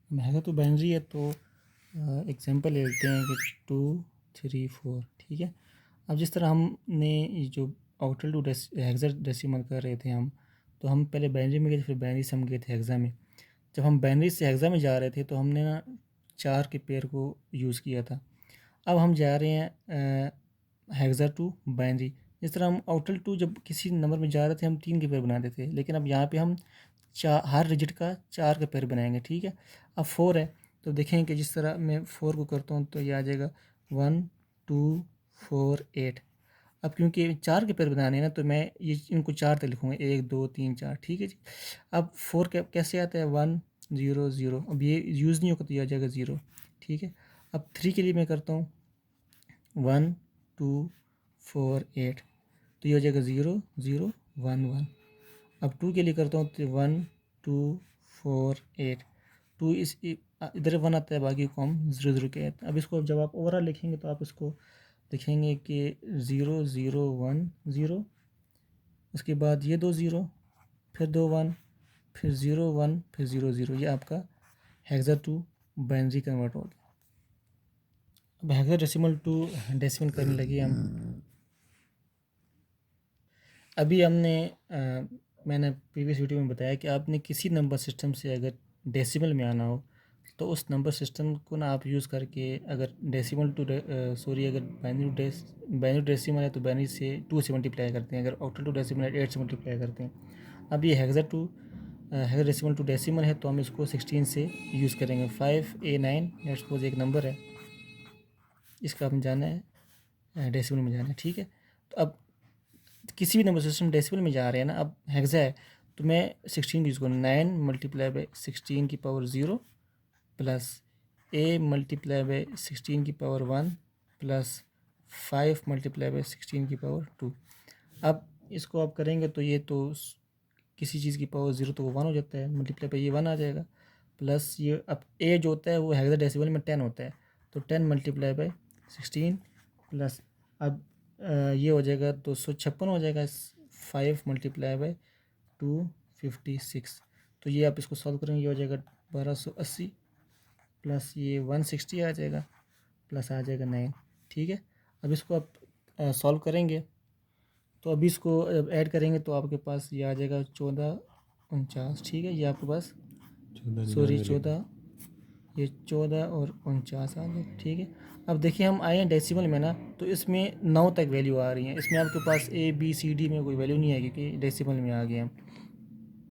महंगा तो बाइनरी है तो एग्जांपल ले लेते हैं कि 2 3 4 ठीक है। अब जिस तरह हमने ये जो ऑक्टल टू हेक्साडेसिमल कर रहे थे हम, तो हम पहले बाइनरी में गए थे, फिर बाइनरी से हम गए थे हेक्सा में। जब हम बाइनरी से हेक्सा में जा रहे थे तो हमने ना 4 के पेयर को यूज़ किया था। अब हम जा रहे हैं हेक्सा टू बाइनरी। जिस तरह हम ऑक्टल टू जब किसी नंबर में जा रहे थे हम 3 के पेयर बनाते थे, लेकिन अब यहाँ पे हम हर डिजिट का 4 का पेयर बनाएंगे। ठीक है। अब 4 है तो देखें कि जिस तरह मैं 4 को करता हूँ तो ये आ जाएगा 1 2 4 8। अब क्योंकि 4 के पेयर बनाने हैं ना तो मैं ये इनको 4 तक लिखूँगा, 1 2 3 4। ठीक है जी। अब 4 कैसे आता है 1 0 0। अब ये यूज़ नहीं होगा तो ये आ जाएगा 0। ठीक है। अब 3 के लिए मैं करता हूँ 1 2 4 8, तो ये हो जाएगा 0 0 1 1। अब 2 के लिए करता हूँ तो 1 2 4 8, 2 इधर 1 आता है, बाकी को हम 0 0 के आते हैं। अब इसको जब आप ओवरऑल लिखेंगे तो आप इसको लिखेंगे कि 0 0 1 0, उसके बाद ये 2 0, फिर 2 1, फिर 0 1, फिर 0 0। ये आपका हेक्सा टू बाइनरी कन्वर्ट हो गया। अब हेक्साडेसिमल टू डेसिमल करने लगे हम। अभी मैंने प्रीवियस वीडियो में बताया कि आपने किसी नंबर सिस्टम से अगर डेसिमल में आना हो तो उस नंबर सिस्टम को ना आप यूज़ करके, अगर डेसिमल टू अगर बाइनरी डेसिमल है तो बाइनरी से 2 से मल्टीप्लाई करते हैं, अगर ऑक्टल टू डेसिमल है 8 से मल्टीप्लाई करते हैं। अब ये हेक्साडेसिमल टू डेसिमल है तो हम इसको 16 से यूज़ करेंगे। 5A9 लेट्स सपोज एक नंबर है, इसका हम जाना है डेसिमल में जाना है। ठीक है। तो अब किसी भी नंबर सिस्टम डेसिमल में जा रहे हैं ना, अब हेक्सा है तो मैं 16 यूज़ करूँ, 9 मल्टीप्लाई बाई 16 की power 0 plus A multiply by 16 की पावर 1 प्लस 5 मल्टीप्लाई बाई 16 की पावर 2। अब इसको आप करेंगे तो ये तो किसी चीज़ की पावर 0 तो वो 1 हो जाता है, मल्टीप्लाई बाई ये 1 आ जाएगा, प्लस ये अब A जो होता है वो हेक्साडेसिमल में 10 होता है, तो 10 मल्टीप्लाई बाई 16 प्लस अब ये हो जाएगा 256 हो जाएगा। 5 मल्टीप्लाई बाई 256, तो ये आप इसको सॉल्व करेंगे, ये हो जाएगा 1280 प्लस ये 160 आ जाएगा, प्लस आ जाएगा 9। ठीक है। अब इसको आप सॉल्व करेंगे तो अभी इसको जब ऐड करेंगे तो आपके पास ये आ जाएगा 1449। ठीक है। ये आपके पास 14 ये 14 और 49 आ जाएगा। ठीक है। अब देखिए हम आए हैं डेसिमल में ना, तो इसमें 9 तक वैल्यू आ रही है, इसमें आपके पास A B C D में कोई वैल्यू नहीं है क्योंकि डेसिमल में आ गए हम।